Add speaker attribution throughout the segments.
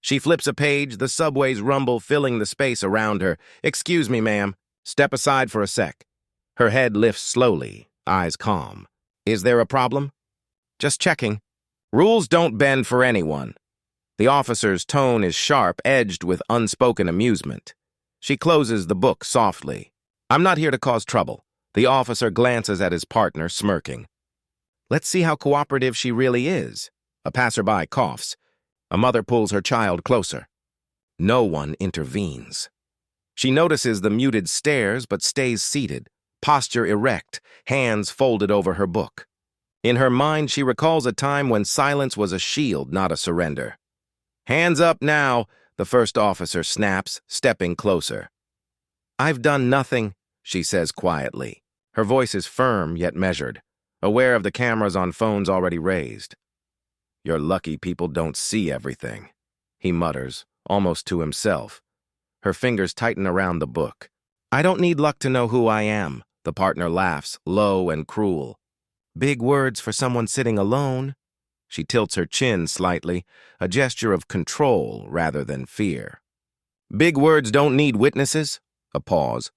Speaker 1: She flips a page, the subway's rumble filling the space around her. "Excuse me, ma'am. Step aside for a sec." Her head lifts slowly, eyes calm. "Is there a problem?" "Just checking." Rules don't bend for anyone. The officer's tone is sharp, edged with unspoken amusement. She closes the book softly. "I'm not here to cause trouble." The officer glances at his partner, smirking. "Let's see how cooperative she really is." A passerby coughs. A mother pulls her child closer. No one intervenes. She notices the muted stares but stays seated, posture erect, hands folded over her book. In her mind, she recalls a time when silence was a shield, not a surrender. "Hands up now," the first officer snaps, stepping closer. "I've done nothing," she says quietly. Her voice is firm yet measured, aware of the cameras on phones already raised. "You're lucky people don't see everything," he mutters, almost to himself. Her fingers tighten around the book. "I don't need luck to know who I am," the partner laughs, low and cruel. "Big words for someone sitting alone." She tilts her chin slightly, a gesture of control rather than fear. "Big words don't need witnesses." A pause.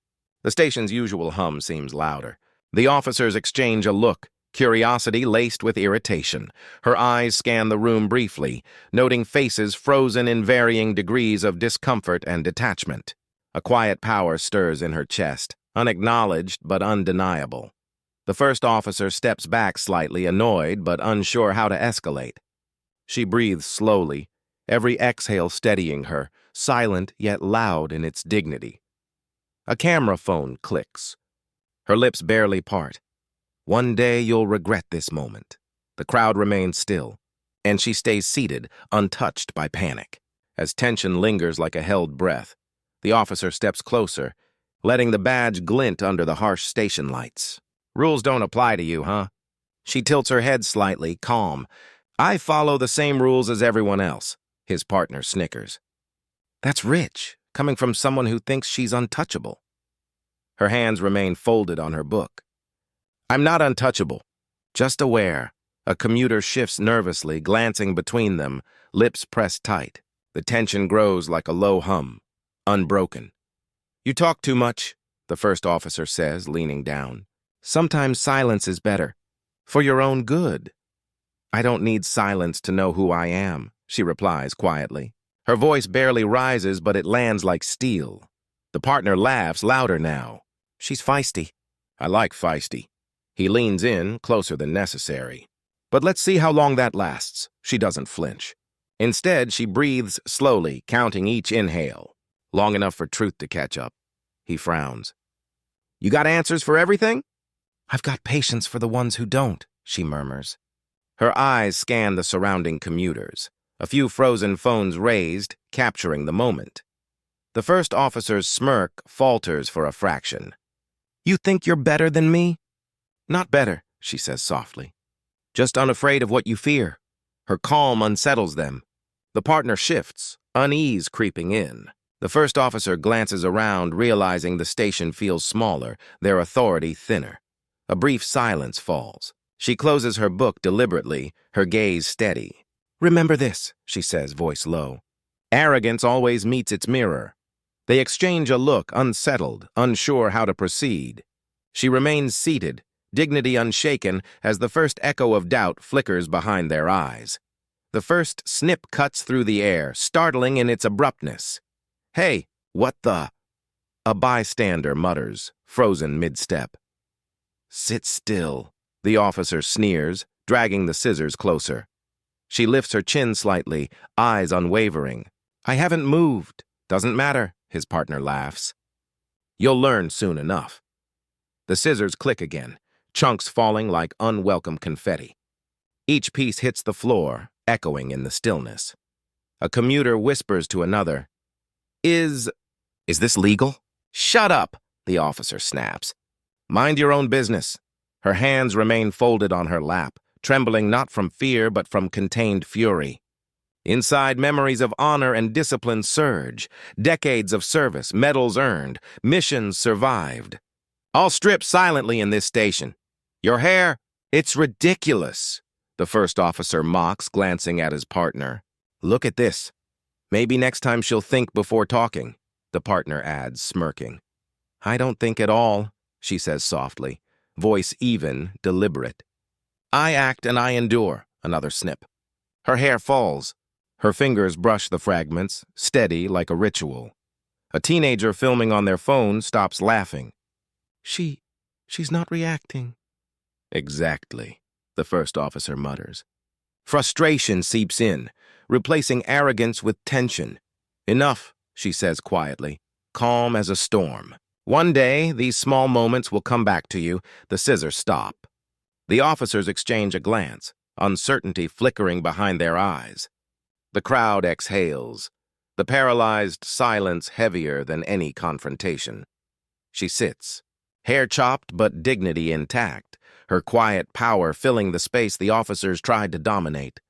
Speaker 1: The station's usual hum seems louder. The officers exchange a look, curiosity laced with irritation. Her eyes scan the room briefly, noting faces frozen in varying degrees of discomfort and detachment. A quiet power stirs in her chest, unacknowledged but undeniable. The first officer steps back slightly, annoyed but unsure how to escalate. She breathes slowly, every exhale steadying her, silent yet loud in its dignity. A camera phone clicks. Her lips barely part. "One day you'll regret this moment." The crowd remains still, and she stays seated, untouched by panic. As tension lingers like a held breath, the officer steps closer, letting the badge glint under the harsh station lights. "Rules don't apply to you, huh?" She tilts her head slightly, calm. "I follow the same rules as everyone else." His partner snickers. That's rich, coming from someone who thinks she's untouchable. Her hands remain folded on her book. "I'm not untouchable, just aware." A commuter shifts nervously, glancing between them, lips pressed tight. The tension grows like a low hum, unbroken. "You talk too much," the first officer says, leaning down. "Sometimes silence is better, for your own good." "I don't need silence to know who I am," she replies quietly. Her voice barely rises, but it lands like steel. The partner laughs, louder now. "She's feisty." "I like feisty." He leans in, closer than necessary. "But let's see how long that lasts." She doesn't flinch. Instead, she breathes slowly, counting each inhale. Long enough for truth to catch up. He frowns. "You got answers for everything?" "I've got patience for the ones who don't," she murmurs. Her eyes scan the surrounding commuters, a few frozen phones raised, capturing the moment. The first officer's smirk falters for a fraction. "You think you're better than me?" "Not better," she says softly. "Just unafraid of what you fear." Her calm unsettles them. The partner shifts, unease creeping in. The first officer glances around, realizing the station feels smaller, their authority thinner. A brief silence falls. She closes her book deliberately, her gaze steady. "Remember this," she says, voice low. Arrogance always meets its mirror. They exchange a look, unsettled, unsure how to proceed. She remains seated, dignity unshaken, as the first echo of doubt flickers behind their eyes. The first snip cuts through the air, startling in its abruptness. "Hey, what the?" A bystander mutters, frozen mid-step. "Sit still," the officer sneers, dragging the scissors closer. She lifts her chin slightly, eyes unwavering. "I haven't moved." "Doesn't matter," his partner laughs. "You'll learn soon enough." The scissors click again, chunks falling like unwelcome confetti. Each piece hits the floor, echoing in the stillness. A commuter whispers to another, Is this legal?" "Shut up," the officer snaps. "Mind your own business." Her hands remain folded on her lap, trembling not from fear but from contained fury. Inside, memories of honor and discipline surge, decades of service, medals earned, missions survived. "I'll strip silently in this station." "Your hair?" "It's ridiculous," the first officer mocks, glancing at his partner. "Look at this." Maybe next time she'll think before talking, the partner adds, smirking. I don't think at all, she says softly, voice even, deliberate. I act and I endure, another snip. Her hair falls. Her fingers brush the fragments, steady like a ritual. A teenager filming on their phone stops laughing. She's not reacting. Exactly, the first officer mutters. Frustration seeps in, replacing arrogance with tension. Enough, she says quietly, calm as a storm. One day, these small moments will come back to you. The scissors stop. The officers exchange a glance, uncertainty flickering behind their eyes. The crowd exhales, the paralyzed silence heavier than any confrontation. She sits, hair chopped but dignity intact, her quiet power filling the space the officers tried to dominate.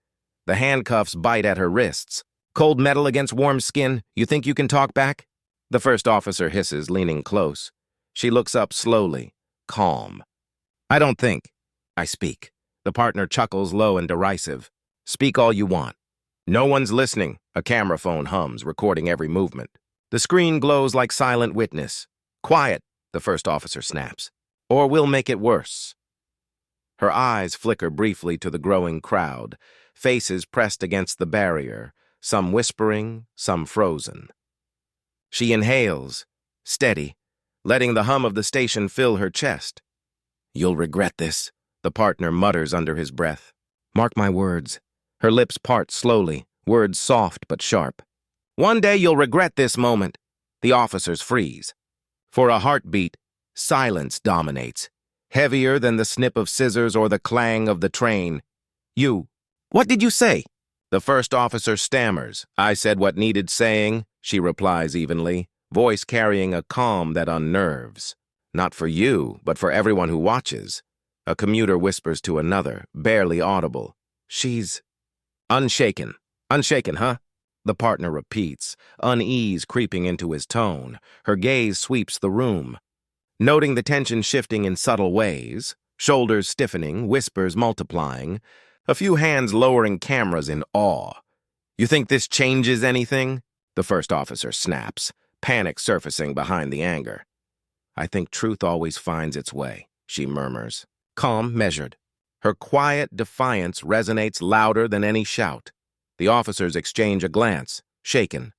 Speaker 1: The handcuffs bite at her wrists. Cold metal against warm skin, you think you can talk back? The first officer hisses, leaning close. She looks up slowly, calm. I don't think. I speak. The partner chuckles low and derisive. Speak all you want. No one's listening. A camera phone hums, recording every movement. The screen glows like silent witness. Quiet, the first officer snaps. Or we'll make it worse. Her eyes flicker briefly to the growing crowd, faces pressed against the barrier, some whispering, some frozen. She inhales, steady, letting the hum of the station fill her chest. You'll regret this, the partner mutters under his breath. Mark my words. Her lips part slowly, words soft but sharp. One day you'll regret this moment. The officers freeze. For a heartbeat, silence dominates, heavier than the snip of scissors or the clang of the train. What did you say? The first officer stammers. I said what needed saying, she replies evenly, voice carrying a calm that unnerves. Not for you, but for everyone who watches. A commuter whispers to another, barely audible. She's unshaken. Unshaken, huh? The partner repeats, unease creeping into his tone. Her gaze sweeps the room. Noting the tension shifting in subtle ways, shoulders stiffening, whispers multiplying, a few hands lowering cameras in awe. You think this changes anything? The first officer snaps, panic surfacing behind the anger. I think truth always finds its way, she murmurs. Calm, measured. Her quiet defiance resonates louder than any shout. The officers exchange a glance, shaken.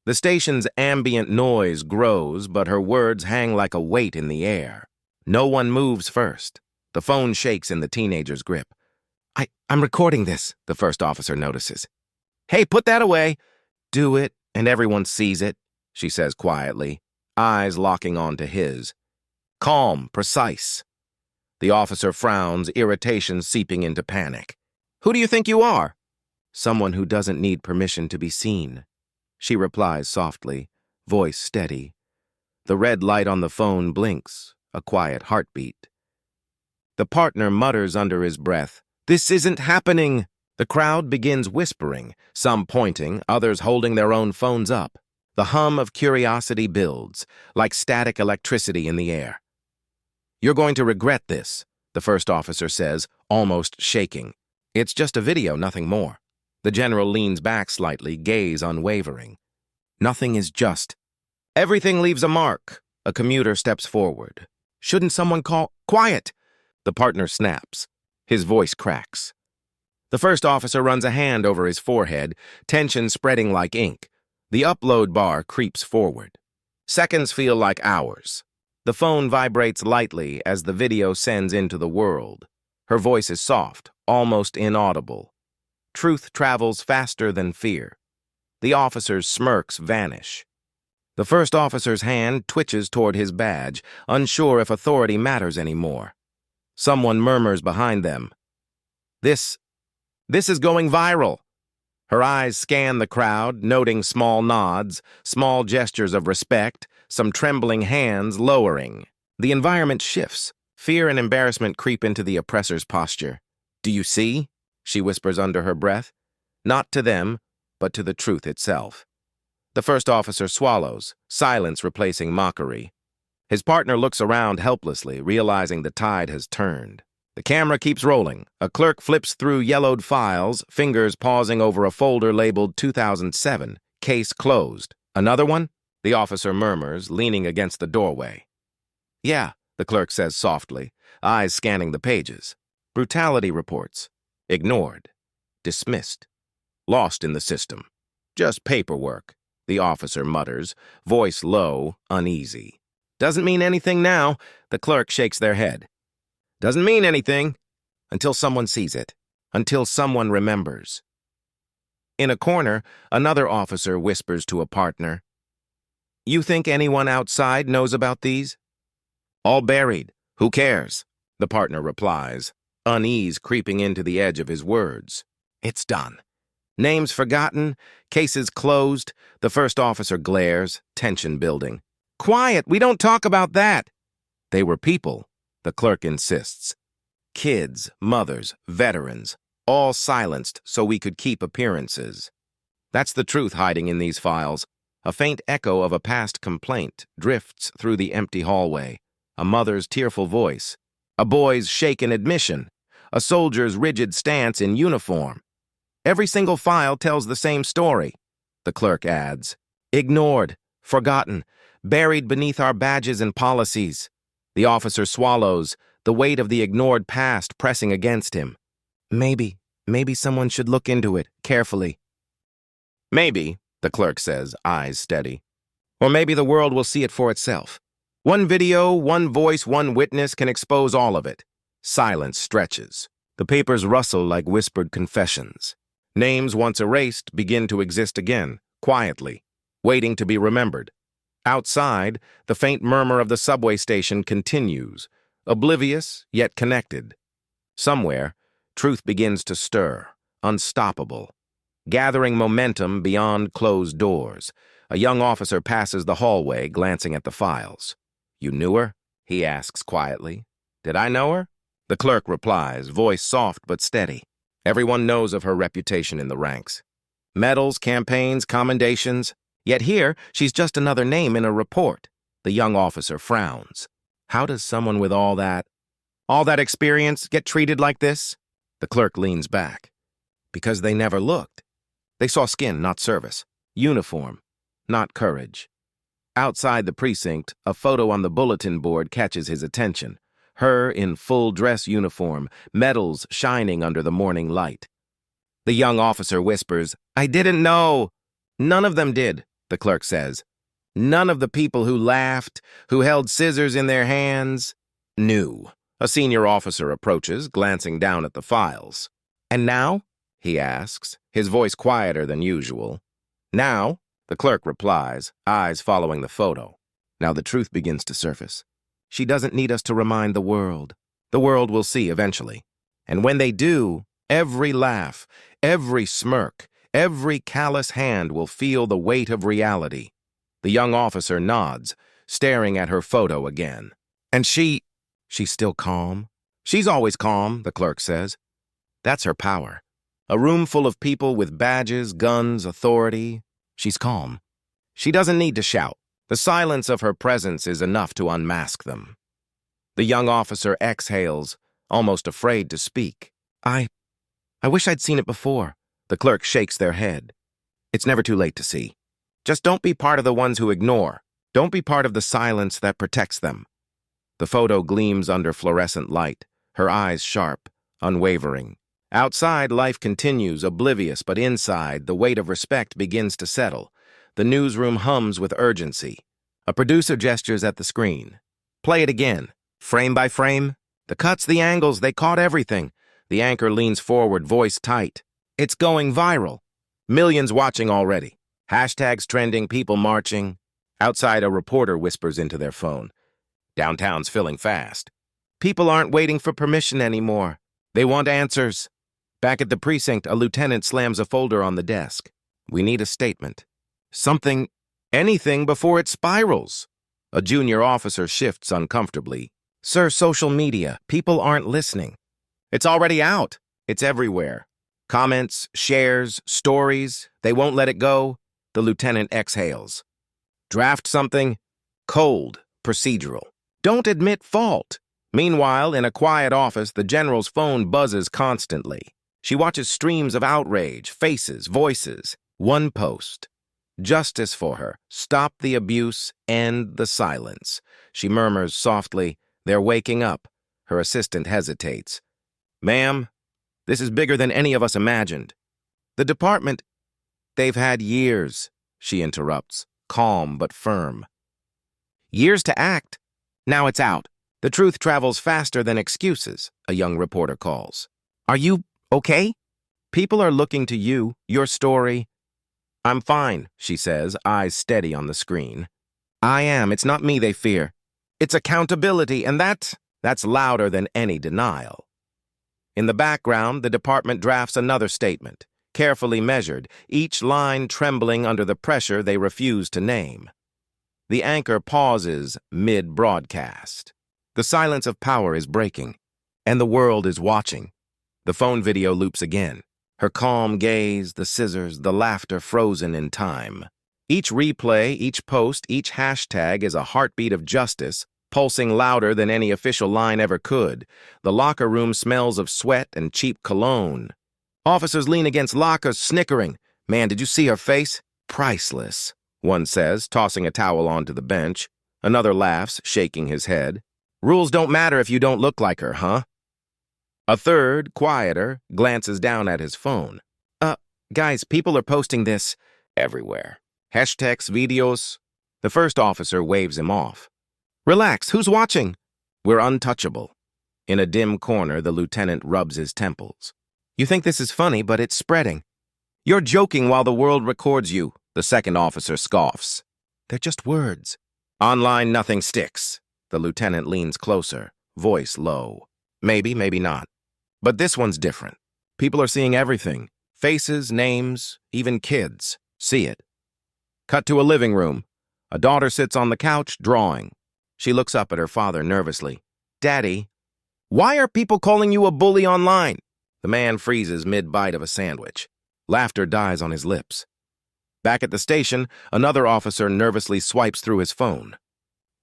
Speaker 1: The station's ambient noise grows, but her words hang like a weight in the air. No one moves first. The phone shakes in the teenager's grip. I'm recording this, the first officer notices. Hey, put that away. Do it, and everyone sees it, she says quietly, eyes locking onto his. Calm, precise. The officer frowns, irritation seeping into panic. Who do you think you are? Someone who doesn't need permission to be seen. She replies softly, voice steady. The red light on the phone blinks, a quiet heartbeat. The partner mutters under his breath, This isn't happening. The crowd begins whispering, some pointing, others holding their own phones up. The hum of curiosity builds, like static electricity in the air. You're going to regret this, the first officer says, almost shaking. It's just a video, nothing more. The general leans back slightly, gaze unwavering. Nothing is just. Everything leaves a mark. A commuter steps forward. Shouldn't someone call? Quiet! The partner snaps. His voice cracks. The first officer runs a hand over his forehead, tension spreading like ink. The upload bar creeps forward. Seconds feel like hours. The phone vibrates lightly as the video sends into the world. Her voice is soft, almost inaudible. Truth travels faster than fear. The officer's smirks vanish. The first officer's hand twitches toward his badge, unsure if authority matters anymore. Someone murmurs behind them. This is going viral. Her eyes scan the crowd, noting small nods, small gestures of respect, some trembling hands lowering. The environment shifts. Fear and embarrassment creep into the oppressor's posture. Do you see? She whispers under her breath. Not to them, but to the truth itself. The first officer swallows, silence replacing mockery. His partner looks around helplessly, realizing the tide has turned. The camera keeps rolling. A clerk flips through yellowed files, fingers pausing over a folder labeled 2007, Case closed. Another one? The officer murmurs, leaning against the doorway. Yeah, the clerk says softly, eyes scanning the pages. Brutality reports. Ignored. Dismissed. Lost in the system. Just paperwork, the officer mutters, voice low, uneasy. Doesn't mean anything now, the clerk shakes their head. Doesn't mean anything until someone sees it, until someone remembers. In a corner, another officer whispers to a partner, "You think anyone outside knows about these?" "All buried. Who cares?" the partner replies, unease creeping into the edge of his words. It's done. Names forgotten, cases closed, the first officer glares, tension building. "Quiet, we don't talk about that." They were people, the clerk insists. Kids, mothers, veterans, all silenced so we could keep appearances. That's the truth hiding in these files. A faint echo of a past complaint drifts through the empty hallway. A mother's tearful voice, a boy's shaken admission, a soldier's rigid stance in uniform. Every single file tells the same story, the clerk adds. Ignored, forgotten, buried beneath our badges and policies. The officer swallows, the weight of the ignored past pressing against him. Maybe someone should look into it, carefully. Maybe, the clerk says, eyes steady. Or maybe the world will see it for itself. One video, one voice, one witness can expose all of it. Silence stretches. The papers rustle like whispered confessions. Names once erased begin to exist again, quietly, waiting to be remembered. Outside, the faint murmur of the subway station continues, oblivious yet connected. Somewhere, truth begins to stir, unstoppable. Gathering momentum beyond closed doors, a young officer passes the hallway, glancing at the files. "You knew her?" he asks quietly. "Did I know her?" The clerk replies, voice soft but steady. Everyone knows of her reputation in the ranks. Medals, campaigns, commendations. Yet here, she's just another name in a report. The young officer frowns. How does someone with all that experience get treated like this? The clerk leans back. Because they never looked. They saw skin, not service. Uniform, not courage. Outside the precinct, a photo on the bulletin board catches his attention. Her in full dress uniform, medals shining under the morning light. The young officer whispers, "I didn't know." "None of them did," the clerk says. "None of the people who laughed, who held scissors in their hands, knew." A senior officer approaches, glancing down at the files. "And now?" he asks, his voice quieter than usual. "Now," the clerk replies, eyes following the photo. Now the truth begins to surface. She doesn't need us to remind the world. The world will see eventually. And when they do, every laugh, every smirk, every callous hand will feel the weight of reality. The young officer nods, staring at her photo again. And she's still calm. She's always calm, the clerk says. That's her power. A room full of people with badges, guns, authority. She's calm. She doesn't need to shout. The silence of her presence is enough to unmask them. The young officer exhales, almost afraid to speak. I wish I'd seen it before. The clerk shakes their head. It's never too late to see. Just don't be part of the ones who ignore. Don't be part of the silence that protects them. The photo gleams under fluorescent light, her eyes sharp, unwavering. Outside, life continues, oblivious, but inside, the weight of respect begins to settle. The newsroom hums with urgency. A producer gestures at the screen. Play it again. Frame by frame. The cuts, the angles, they caught everything. The anchor leans forward, voice tight. It's going viral. Millions watching already. Hashtags trending, people marching. Outside, a reporter whispers into their phone. Downtown's filling fast. People aren't waiting for permission anymore. They want answers. Back at the precinct, a lieutenant slams a folder on the desk. We need a statement. Something, anything before it spirals. A junior officer shifts uncomfortably. Sir, social media, people aren't listening. It's already out. It's everywhere. Comments, shares, stories, they won't let it go. The lieutenant exhales. Draft something cold, procedural. Don't admit fault. Meanwhile, in a quiet office, the general's phone buzzes constantly. She watches streams of outrage, faces, voices. One post. Justice for her. Stop the abuse, end the silence. She murmurs softly, "They're waking up." Her assistant hesitates. "Ma'am, this is bigger than any of us imagined. The department, they've had years," she interrupts, calm but firm. "Years to act? Now it's out. The truth travels faster than excuses," a young reporter calls. "Are you okay? People are looking to you, your story." "I'm fine," she says, eyes steady on the screen. "I am. It's not me they fear. It's accountability, and that's louder than any denial." In the background, the department drafts another statement, carefully measured, each line trembling under the pressure they refuse to name. The anchor pauses mid-broadcast. The silence of power is breaking, and the world is watching. The phone video loops again. Her calm gaze, the scissors, the laughter frozen in time. Each replay, each post, each hashtag is a heartbeat of justice, pulsing louder than any official line ever could. The locker room smells of sweat and cheap cologne. Officers lean against lockers, snickering. "Man, did you see her face? Priceless," one says, tossing a towel onto the bench. Another laughs, shaking his head. "Rules don't matter if you don't look like her, huh?" A third, quieter, glances down at his phone. Guys, people are posting this everywhere. Hashtags, videos." The first officer waves him off. "Relax, who's watching?" "We're untouchable." In a dim corner, the lieutenant rubs his temples. "You think this is funny, but it's spreading." "You're joking while the world records you," the second officer scoffs. "They're just words." "Online, nothing sticks." The lieutenant leans closer, voice low. "Maybe, maybe not. But this one's different. People are seeing everything. Faces, names, even kids. See it." Cut to a living room. A daughter sits on the couch, drawing. She looks up at her father nervously. "Daddy, why are people calling you a bully online?" The man freezes mid-bite of a sandwich. Laughter dies on his lips. Back at the station, another officer nervously swipes through his phone.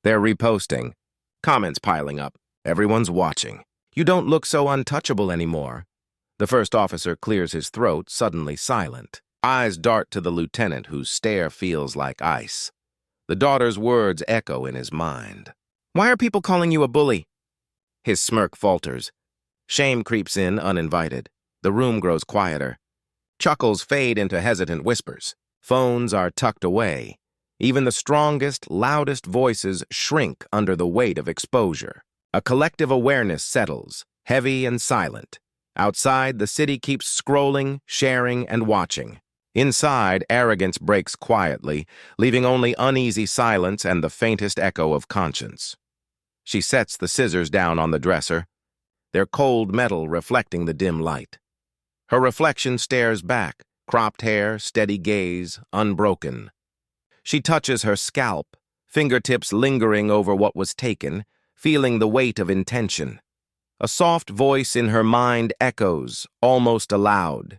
Speaker 1: They're reposting. Comments piling up. Everyone's watching. "You don't look so untouchable anymore." The first officer clears his throat, suddenly silent. Eyes dart to the lieutenant, whose stare feels like ice. The daughter's words echo in his mind. "Why are people calling you a bully?" His smirk falters. Shame creeps in uninvited. The room grows quieter. Chuckles fade into hesitant whispers. Phones are tucked away. Even the strongest, loudest voices shrink under the weight of exposure. A collective awareness settles, heavy and silent. Outside, the city keeps scrolling, sharing, and watching. Inside, arrogance breaks quietly, leaving only uneasy silence and the faintest echo of conscience. She sets the scissors down on the dresser, their cold metal reflecting the dim light. Her reflection stares back, cropped hair, steady gaze, unbroken. She touches her scalp, fingertips lingering over what was taken, feeling the weight of intention. A soft voice in her mind echoes, almost aloud.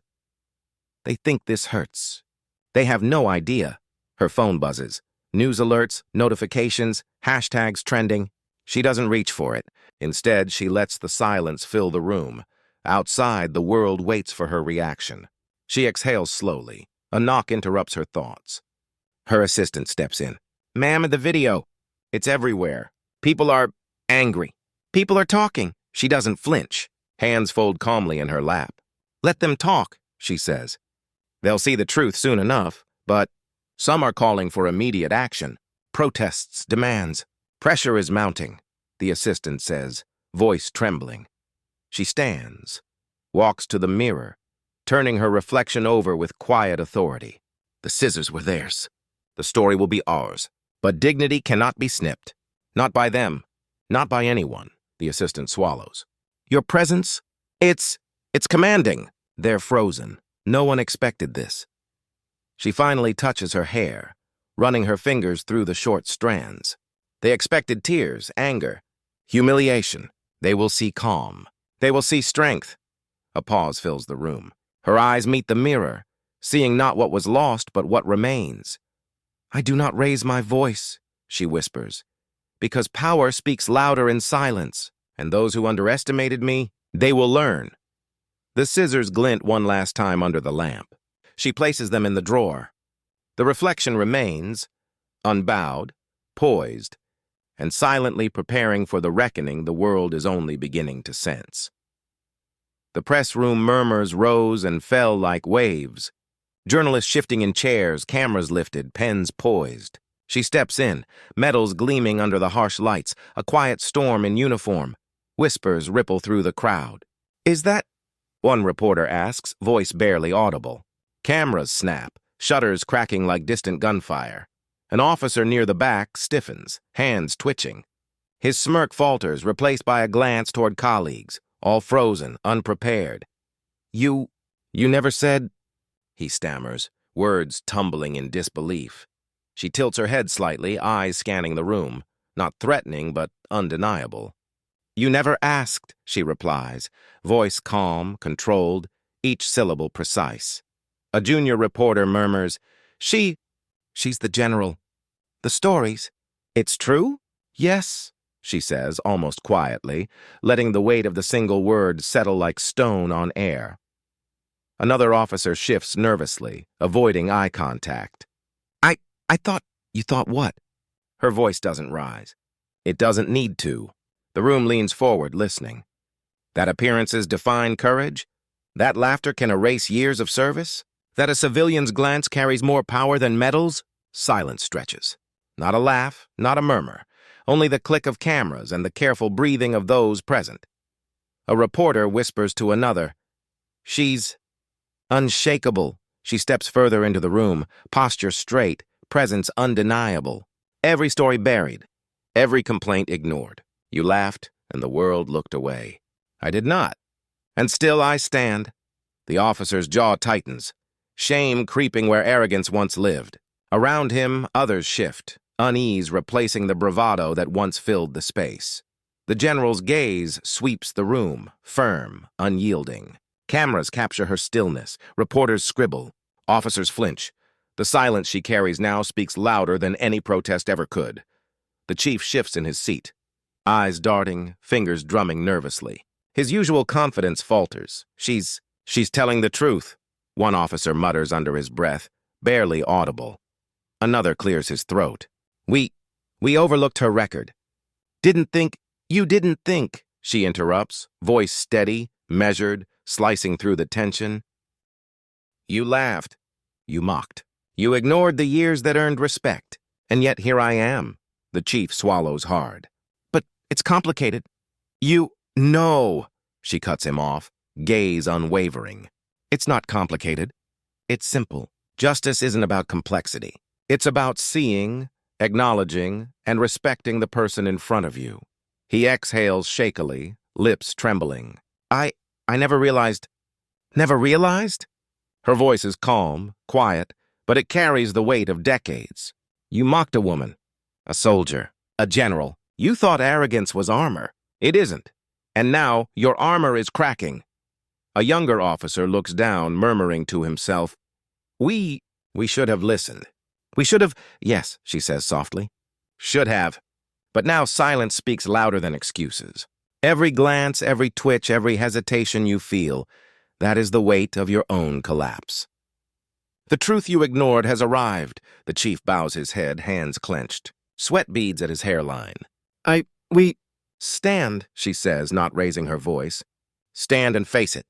Speaker 1: "They think this hurts. They have no idea." Her phone buzzes. News alerts, notifications, hashtags trending. She doesn't reach for it. Instead, she lets the silence fill the room. Outside, the world waits for her reaction. She exhales slowly. A knock interrupts her thoughts. Her assistant steps in. "Ma'am, the video. It's everywhere. People are angry. People are talking." She doesn't flinch. Hands fold calmly in her lap. "Let them talk," she says. "They'll see the truth soon enough, but some are calling for immediate action. Protests, demands. Pressure is mounting," the assistant says, voice trembling. She stands, walks to the mirror, turning her reflection over with quiet authority. "The scissors were theirs. The story will be ours. But dignity cannot be snipped. Not by them. Not by anyone," the assistant swallows. "Your presence? It's commanding." They're frozen. No one expected this. She finally touches her hair, running her fingers through the short strands. They expected tears, anger, humiliation. They will see calm. They will see strength. A pause fills the room. Her eyes meet the mirror, seeing not what was lost, but what remains. "I do not raise my voice," she whispers, "because power speaks louder in silence, and those who underestimated me, they will learn." The scissors glint one last time under the lamp. She places them in the drawer. The reflection remains, unbowed, poised, and silently preparing for the reckoning the world is only beginning to sense. The press room murmurs rose and fell like waves. Journalists shifting in chairs, cameras lifted, pens poised. She steps in, metals gleaming under the harsh lights, a quiet storm in uniform. Whispers ripple through the crowd. "Is that?" one reporter asks, voice barely audible. Cameras snap, shutters cracking like distant gunfire. An officer near the back stiffens, hands twitching. His smirk falters, replaced by a glance toward colleagues, all frozen, unprepared. You never said," he stammers, words tumbling in disbelief. She tilts her head slightly, eyes scanning the room, not threatening but undeniable. "You never asked," she replies, voice calm, controlled, each syllable precise. A junior reporter murmurs, She's the general. The stories. It's true?" "Yes," she says, almost quietly, letting the weight of the single word settle like stone on air. Another officer shifts nervously, avoiding eye contact. I thought, you thought what?" Her voice doesn't rise. It doesn't need to. The room leans forward, listening. That appearances define courage? That laughter can erase years of service? That a civilian's glance carries more power than medals? Silence stretches. Not a laugh, not a murmur, only the click of cameras and the careful breathing of those present. A reporter whispers to another, "She's unshakable." She steps further into the room, posture straight, presence undeniable. Every story buried, every complaint ignored. You laughed, and the world looked away. I did not. And still I stand. The officer's jaw tightens, shame creeping where arrogance once lived. Around him, others shift, unease replacing the bravado that once filled the space. The general's gaze sweeps the room, firm, unyielding. Cameras capture her stillness, reporters scribble, officers flinch. The silence she carries now speaks louder than any protest ever could. The chief shifts in his seat, eyes darting, fingers drumming nervously. His usual confidence falters. She's telling the truth, one officer mutters under his breath, barely audible. Another clears his throat. We overlooked her record. You didn't think, she interrupts, voice steady, measured, slicing through the tension. You laughed. You mocked. You ignored the years that earned respect. And yet here I am. The chief swallows hard. But it's complicated. No, she cuts him off, gaze unwavering. It's not complicated. It's simple. Justice isn't about complexity. It's about seeing, acknowledging, and respecting the person in front of you. He exhales shakily, lips trembling. I never realized. Never realized? Her voice is calm, quiet, but it carries the weight of decades. You mocked a woman, a soldier, a general. You thought arrogance was armor. It isn't. And now your armor is cracking. A younger officer looks down, murmuring to himself, We should have listened. We should have, yes, she says softly. Should have. But now silence speaks louder than excuses. Every glance, every twitch, every hesitation you feel, that is the weight of your own collapse. The truth you ignored has arrived. The chief bows his head, hands clenched. Sweat beads at his hairline. Stand, she says, not raising her voice. Stand and face it.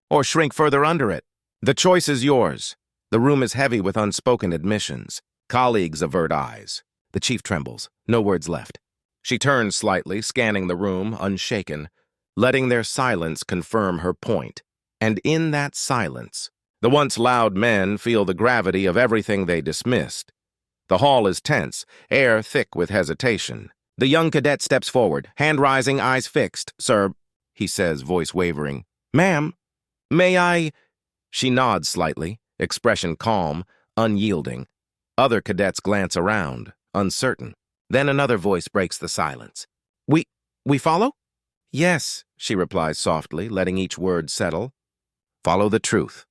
Speaker 1: Or shrink further under it. The choice is yours. The room is heavy with unspoken admissions. Colleagues avert eyes. The chief trembles. No words left. She turns slightly, scanning the room, unshaken, letting their silence confirm her point. And in that silence, the once loud men feel the gravity of everything they dismissed. The hall is tense, air thick with hesitation. The young cadet steps forward, hand rising, eyes fixed. Sir, he says, voice wavering. Ma'am, may I? She nods slightly, expression calm, unyielding. Other cadets glance around, uncertain. Then another voice breaks the silence. We follow? Yes, she replies softly, letting each word settle. Follow the truth.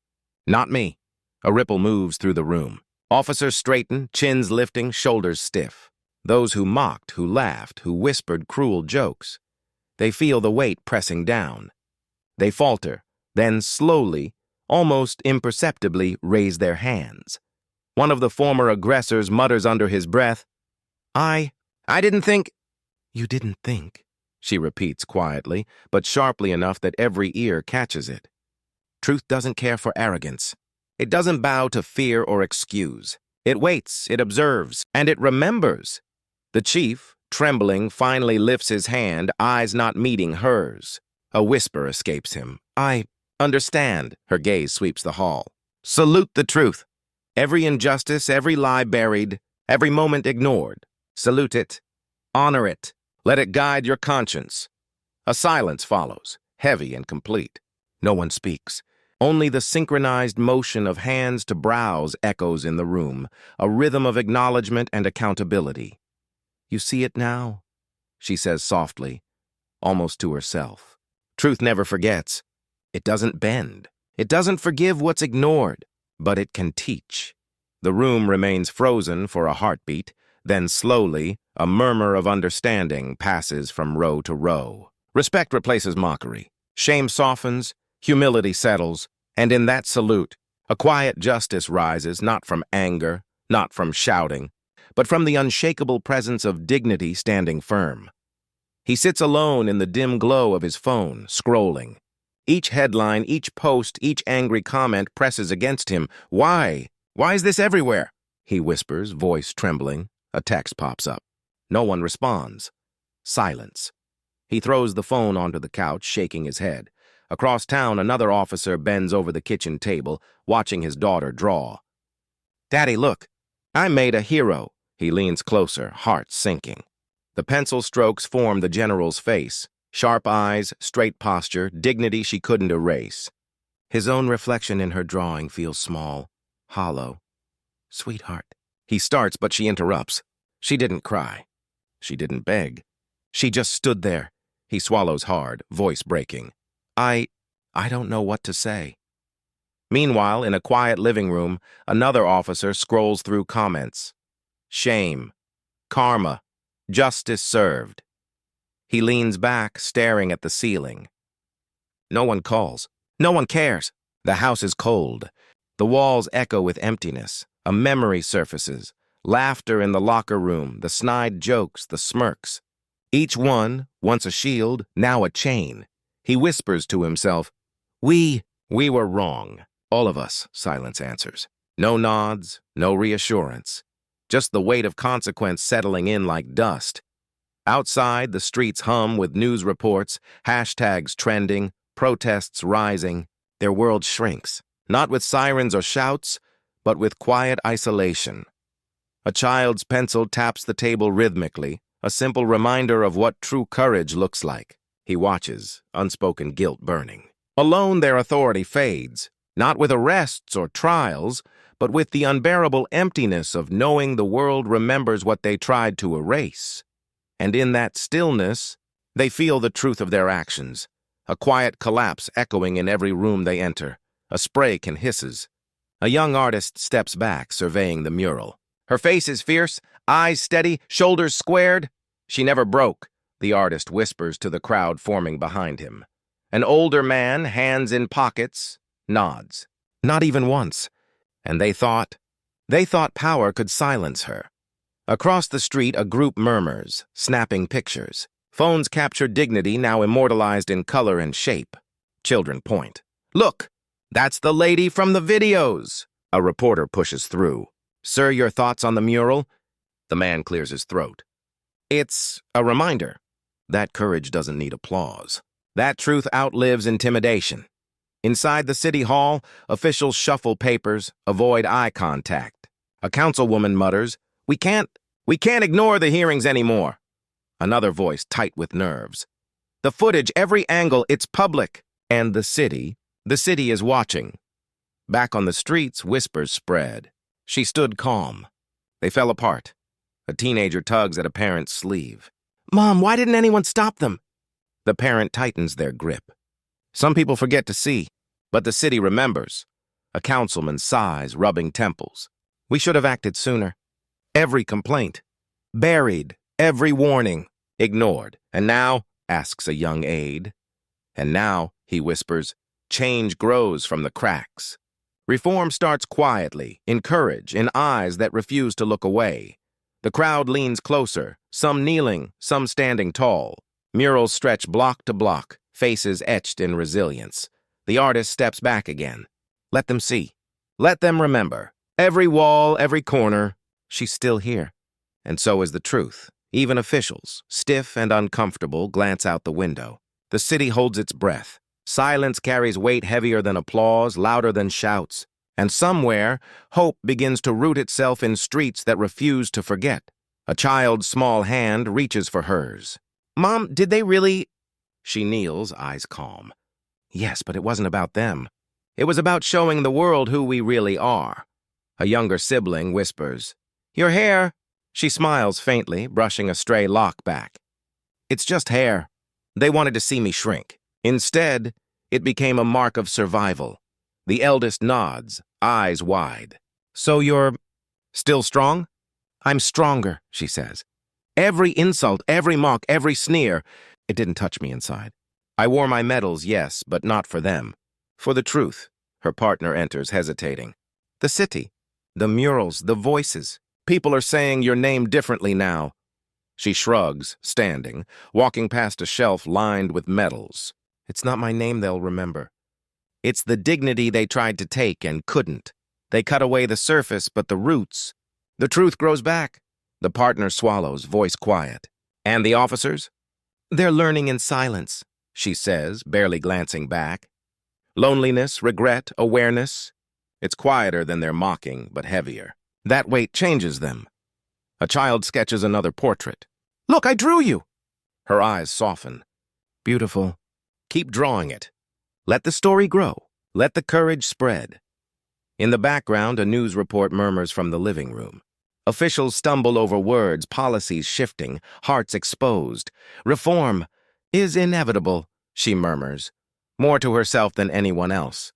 Speaker 1: Not me. A ripple moves through the room. Officers straighten, chins lifting, shoulders stiff. Those who mocked, who laughed, who whispered cruel jokes. They feel the weight pressing down. They falter, then slowly, almost imperceptibly raise their hands. One of the former aggressors mutters under his breath, I didn't think—" "You didn't think," she repeats quietly, but sharply enough that every ear catches it. Truth doesn't care for arrogance. It doesn't bow to fear or excuse. It waits, it observes, and it remembers. The chief, trembling, finally lifts his hand, eyes not meeting hers. A whisper escapes him. "I understand." Her gaze sweeps the hall. "Salute the truth. Every injustice, every lie buried, every moment ignored. Salute it. Honor it. Let it guide your conscience." A silence follows, heavy and complete. No one speaks. Only the synchronized motion of hands to brows echoes in the room, a rhythm of acknowledgement and accountability. "You see it now?" she says softly, almost to herself. Truth never forgets. It doesn't bend. It doesn't forgive what's ignored, but it can teach. The room remains frozen for a heartbeat, then slowly, a murmur of understanding passes from row to row. Respect replaces mockery. Shame softens, humility settles, and in that salute, a quiet justice rises, not from anger, not from shouting, but from the unshakable presence of dignity standing firm. He sits alone in the dim glow of his phone, scrolling. Each headline, each post, each angry comment presses against him. Why? Why is this everywhere? He whispers, voice trembling. A text pops up. No one responds. Silence. He throws the phone onto the couch, shaking his head. Across town, another officer bends over the kitchen table, watching his daughter draw. "Daddy, look. I made a hero." He leans closer, heart sinking. The pencil strokes form the general's face. Sharp eyes, straight posture, dignity she couldn't erase. His own reflection in her drawing feels small, hollow. "Sweetheart." He starts, but she interrupts. She didn't cry. She didn't beg. She just stood there. He swallows hard, voice breaking. I don't know what to say." Meanwhile, in a quiet living room, another officer scrolls through comments. Shame. Karma. Justice served. He leans back, staring at the ceiling. No one calls. No one cares. The house is cold. The walls echo with emptiness. A memory surfaces. Laughter in the locker room, the snide jokes, the smirks. Each one, once a shield, now a chain. He whispers to himself, We were wrong. All of us," silence answers. No nods, no reassurance. Just the weight of consequence settling in like dust. Outside, the streets hum with news reports, hashtags trending, protests rising. Their world shrinks, not with sirens or shouts, but with quiet isolation. A child's pencil taps the table rhythmically, a simple reminder of what true courage looks like. He watches, unspoken guilt burning. Alone, their authority fades, not with arrests or trials, but with the unbearable emptiness of knowing the world remembers what they tried to erase. And in that stillness, they feel the truth of their actions, a quiet collapse echoing in every room they enter. A spray can hisses. A young artist steps back, surveying the mural. Her face is fierce, eyes steady, shoulders squared. She never broke, the artist whispers to the crowd forming behind him. An older man, hands in pockets, nods. Not even once. And they thought power could silence her. Across the street, a group murmurs, snapping pictures. Phones capture dignity, now immortalized in color and shape. Children point. Look, that's the lady from the videos. A reporter pushes through. Sir, your thoughts on the mural? The man clears his throat. It's a reminder. That courage doesn't need applause. That truth outlives intimidation. Inside the city hall, officials shuffle papers, avoid eye contact. A councilwoman mutters, We can't ignore the hearings anymore. Another voice tight with nerves. The footage, every angle, it's public. And the city is watching. Back on the streets, whispers spread. She stood calm. They fell apart. A teenager tugs at a parent's sleeve. Mom, why didn't anyone stop them? The parent tightens their grip. Some people forget to see, but the city remembers. A councilman sighs, rubbing temples. We should have acted sooner. Every complaint. Buried. Every warning. Ignored. And now, asks a young aide. And now, he whispers, change grows from the cracks. Reform starts quietly, in courage, in eyes that refuse to look away. The crowd leans closer, some kneeling, some standing tall. Murals stretch block to block, faces etched in resilience. The artist steps back again. Let them see. Let them remember. Every wall, every corner, she's still here. And so is the truth. Even officials, stiff and uncomfortable, glance out the window. The city holds its breath. Silence carries weight heavier than applause, louder than shouts. And somewhere, hope begins to root itself in streets that refuse to forget. A child's small hand reaches for hers. "Mom, did they really—" She kneels, eyes calm. Yes, but it wasn't about them. It was about showing the world who we really are. A younger sibling whispers, "Your hair." She smiles faintly, brushing a stray lock back. "It's just hair." They wanted to see me shrink. Instead, it became a mark of survival. The eldest nods, eyes wide. "So you're still strong?" "I'm stronger," she says. Every insult, every mock, every sneer, it didn't touch me inside. I wore my medals, yes, but not for them. For the truth. Her partner enters, hesitating. The city, the murals, the voices. People are saying your name differently now. She shrugs, standing, walking past a shelf lined with medals. It's not my name they'll remember. It's the dignity they tried to take and couldn't. They cut away the surface, but the roots. The truth grows back. The partner swallows, voice quiet. And the officers? They're learning in silence, she says, barely glancing back. Loneliness, regret, awareness. It's quieter than their mocking, but heavier. That weight changes them. A child sketches another portrait. "Look, I drew you!" Her eyes soften. "Beautiful. Keep drawing it. Let the story grow. Let the courage spread." In the background, a news report murmurs from the living room. Officials stumble over words, policies shifting, hearts exposed. "Reform is inevitable," she murmurs, more to herself than anyone else.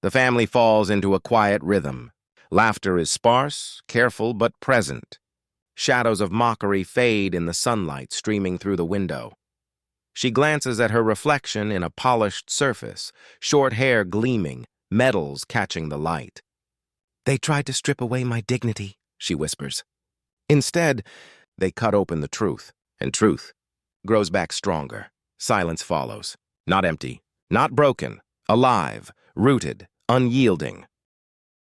Speaker 1: The family falls into a quiet rhythm. Laughter is sparse, careful, but present. Shadows of mockery fade in the sunlight streaming through the window. She glances at her reflection in a polished surface, short hair gleaming, medals catching the light. "They tried to strip away my dignity," she whispers. Instead, they cut open the truth, and truth grows back stronger. Silence follows. Not empty, not broken, alive, rooted, unyielding.